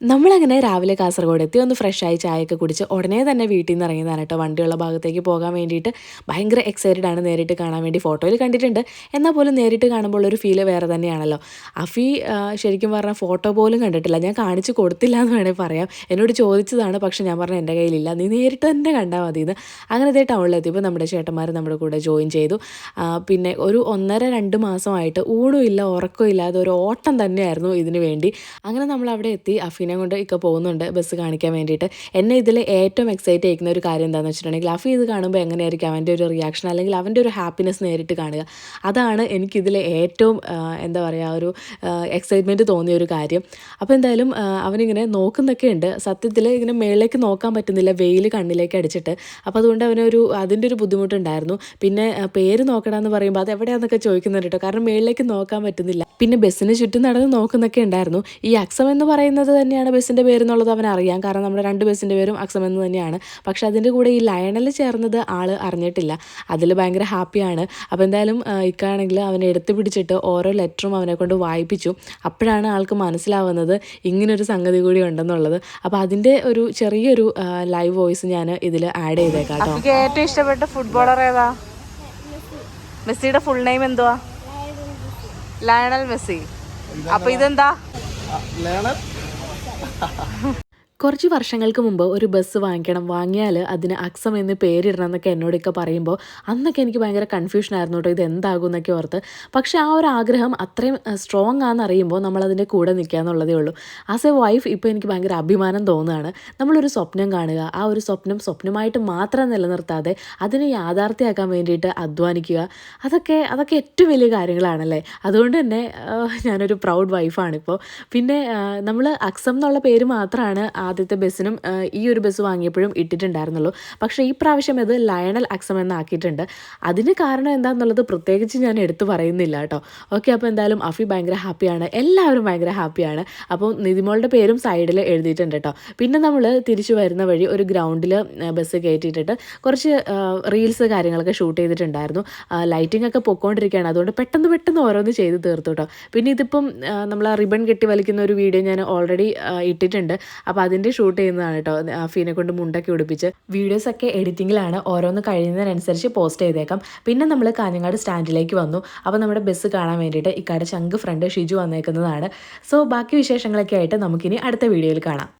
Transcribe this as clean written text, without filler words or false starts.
നമ്മളങ്ങനെ രാവിലെ കാസർഗോഡ് എത്തി ഒന്ന് ഫ്രഷായി ചായയൊക്കെ കുടിച്ച് ഉടനെ തന്നെ വീട്ടിൽ നിന്ന് ഇറങ്ങിയതാണ് കേട്ടോ. വണ്ടിയുള്ള ഭാഗത്തേക്ക് പോകാൻ വേണ്ടിയിട്ട് ഭയങ്കര എക്സൈറ്റഡ് ആണ്. നേരിട്ട് കാണാൻ വേണ്ടി ഫോട്ടോയിൽ കണ്ടിട്ടുണ്ട്, എന്നാൽ പോലും നേരിട്ട് കാണുമ്പോൾ ഒരു ഫീല് വേറെ തന്നെയാണല്ലോ. അഫി ശരിക്കും പറഞ്ഞാൽ ഫോട്ടോ പോലും കണ്ടിട്ടില്ല, ഞാൻ കാണിച്ച് കൊടുത്തില്ല എന്ന് വേണമെങ്കിൽ പറയാം. എന്നോട് ചോദിച്ചതാണ്, പക്ഷെ ഞാൻ പറഞ്ഞു എൻ്റെ കയ്യിലില്ല, നീ നേരിട്ട് തന്നെ കണ്ടാൽ മതി എന്ന്. അങ്ങനത്തെ ടൗണിലെത്തിയപ്പോൾ നമ്മുടെ ചേട്ടന്മാർ നമ്മുടെ കൂടെ ജോയിൻ ചെയ്തു. പിന്നെ ഒരു 1.5-2 മാസമായിട്ട് ഊണും ഇല്ല ഉറക്കവും ഇല്ലാതെ ഒരു ഓട്ടം തന്നെയായിരുന്നു ഇതിന് വേണ്ടി. അങ്ങനെ നമ്മൾ അവിടെ എത്തി. അഫി കൊണ്ട് ഒക്കെ പോകുന്നുണ്ട് ബസ് കാണിക്കാൻ വേണ്ടിയിട്ട്. എന്നെ ഇതിൽ ഏറ്റവും എക്സൈറ്റ് ചെയ്യുന്ന ഒരു കാര്യം എന്താണെന്ന് വെച്ചിട്ടുണ്ടെങ്കിൽ, അഫി ഇത് കാണുമ്പോൾ എങ്ങനെയായിരിക്കും അവൻ്റെ ഒരു റിയാക്ഷൻ, അല്ലെങ്കിൽ അവൻ്റെ ഒരു ഹാപ്പിനെസ് നേരിട്ട് കാണുക. അതാണ് എനിക്കിതിൽ ഏറ്റവും എന്താ പറയുക ഒരു എക്സൈറ്റ്മെൻറ്റ് തോന്നിയ ഒരു കാര്യം. അപ്പോൾ എന്തായാലും അവനിങ്ങനെ നോക്കുന്നൊക്കെ ഉണ്ട്. സത്യത്തിൽ ഇങ്ങനെ മേളിലേക്ക് നോക്കാൻ പറ്റുന്നില്ല, വെയിൽ കണ്ണിലേക്ക് അടിച്ചിട്ട്. അപ്പോൾ അതുകൊണ്ട് അതിൻ്റെ ഒരു ബുദ്ധിമുട്ടുണ്ടായിരുന്നു. പിന്നെ പേര് നോക്കണമെന്ന് പറയുമ്പോൾ അത് എവിടെയാണെന്നൊക്കെ ചോദിക്കുന്നുണ്ട് കേട്ടോ, കാരണം മേളിലേക്ക് നോക്കാൻ പറ്റുന്നില്ല. പിന്നെ ബസ്സിന് ചുറ്റും നടന്ന് നോക്കുന്നൊക്കെ ഉണ്ടായിരുന്നു. ഈ അക്സം എന്ന് പറയുന്നത് തന്നെയാണ് ബസ്സിൻ്റെ പേരെന്നുള്ളത് അവനറിയാം, കാരണം നമ്മുടെ 2 ബസ്സിൻ്റെ പേരും അക്സം എന്ന് തന്നെയാണ്. പക്ഷെ അതിൻ്റെ കൂടെ ഈ ലയണൽ ചേർന്നത് ആൾ അറിഞ്ഞിട്ടില്ല. അതിൽ ഭയങ്കര ഹാപ്പിയാണ്. അപ്പോൾ എന്തായാലും ഇക്കാണെങ്കിൽ അവനെ എടുത്തു പിടിച്ചിട്ട് ഓരോ ലെറ്ററും അവനെ കൊണ്ട് വായിപ്പിച്ചു. അപ്പോഴാണ് ആൾക്ക് മനസ്സിലാവുന്നത് ഇങ്ങനൊരു സംഗതി കൂടി ഉണ്ടെന്നുള്ളത്. അപ്പോൾ അതിൻ്റെ ഒരു ചെറിയൊരു ലൈവ് വോയിസ് ഞാൻ ഇതിൽ ആഡ് ചെയ്തേക്കാം കേട്ടോ. ഏറ്റവും ഇഷ്ടപ്പെട്ട ഫുട്ബോളർ ഏതാ? മെസ്സിയുടെ ഫുൾ നെയിം എന്തുവാ? Lionel Messi. അപ്പോൾ ഇതെന്താ? കുറച്ച് വർഷങ്ങൾക്ക് മുമ്പ് ഒരു ബസ് വാങ്ങിയാൽ അതിന് അക്സം എന്ന് പേരിടണം എന്നൊക്കെ എന്നോടൊക്കെ പറയുമ്പോൾ അന്നൊക്കെ എനിക്ക് ഭയങ്കര കൺഫ്യൂഷനായിരുന്നു കേട്ടോ, ഇത് എന്താകും എന്നൊക്കെ ഓർത്ത്. പക്ഷേ ആ ഒരു ആഗ്രഹം അത്രയും സ്ട്രോങ് ആണെന്ന് അറിയുമ്പോൾ നമ്മളതിൻ്റെ കൂടെ നിൽക്കുക എന്നുള്ളതേ ഉള്ളൂ. ആസ് എ വൈഫ് ഇപ്പോൾ എനിക്ക് ഭയങ്കര അഭിമാനം തോന്നുകയാണ്. നമ്മളൊരു സ്വപ്നം കാണുക, ആ ഒരു സ്വപ്നമായിട്ട് മാത്രം നിലനിർത്താതെ അതിനെ യാഥാർത്ഥ്യമാക്കാൻ വേണ്ടിയിട്ട് അധ്വാനിക്കുക, അതൊക്കെ ഏറ്റവും വലിയ കാര്യങ്ങളാണല്ലേ. അതുകൊണ്ട് തന്നെ ഞാനൊരു പ്രൗഡ് വൈഫാണിപ്പോൾ. പിന്നെ നമ്മൾ അക്സം എന്നുള്ള പേര് മാത്രമാണ് ആദ്യത്തെ ബസ്സിനും ഈ ഒരു ബസ് വാങ്ങിയപ്പോഴും ഇട്ടിട്ടുണ്ടായിരുന്നുള്ളൂ. പക്ഷേ ഈ പ്രാവശ്യം ഇത് ലയണൽ അക്സം എന്നാക്കിയിട്ടുണ്ട്. അതിന് കാരണം എന്താണെന്നുള്ളത് പ്രത്യേകിച്ച് ഞാൻ എടുത്തു പറയുന്നില്ല കേട്ടോ. ഓക്കെ, അപ്പോൾ എന്തായാലും അഫി ഭയങ്കര ഹാപ്പിയാണ്, എല്ലാവരും ഭയങ്കര ഹാപ്പിയാണ്. അപ്പോൾ നിതിമോളുടെ പേരും സൈഡിൽ എഴുതിയിട്ടുണ്ട് കേട്ടോ. പിന്നെ നമ്മൾ തിരിച്ചു വരുന്ന വഴി ഒരു ഗ്രൗണ്ടിൽ ബസ് കയറ്റിയിട്ടിട്ട് കുറച്ച് റീൽസ് കാര്യങ്ങളൊക്കെ ഷൂട്ട് ചെയ്തിട്ടുണ്ടായിരുന്നു. ലൈറ്റിംഗ് ഒക്കെ പൊക്കോണ്ടിരിക്കുകയാണ്, അതുകൊണ്ട് പെട്ടെന്ന് ഓരോന്ന് ചെയ്ത് തീർത്തു കേട്ടോ. പിന്നെ ഇതിപ്പം നമ്മൾ റിബൺ കെട്ടി വലിക്കുന്ന ഒരു വീഡിയോ ഞാൻ ഓൾറെഡി ഇട്ടിട്ടുണ്ട്. അപ്പോൾ അതിൻ്റെ ഷൂട്ട് ചെയ്യുന്നതാണ് കേട്ടോ. അഫീനെ കൊണ്ട് മുണ്ടൊക്കെ ഉടുപ്പിച്ച് വീഡിയോസൊക്കെ എഡിറ്റിങ്ങിലാണ്, ഓരോന്ന് കഴിയുന്നതിനനുസരിച്ച് പോസ്റ്റ് ചെയ്തേക്കാം. പിന്നെ നമ്മൾ കാഞ്ഞങ്ങാട് സ്റ്റാൻഡിലേക്ക് വന്നു. അപ്പോൾ നമ്മുടെ ബസ് കാണാൻ വേണ്ടിയിട്ട് ഇക്കാടെ ചങ്ക് ഫ്രണ്ട് ഷിജു വന്നേക്കുന്നതാണ്. സോ ബാക്കി വിശേഷങ്ങളൊക്കെ ആയിട്ട് നമുക്കിനി അടുത്ത വീഡിയോയിൽ കാണാം.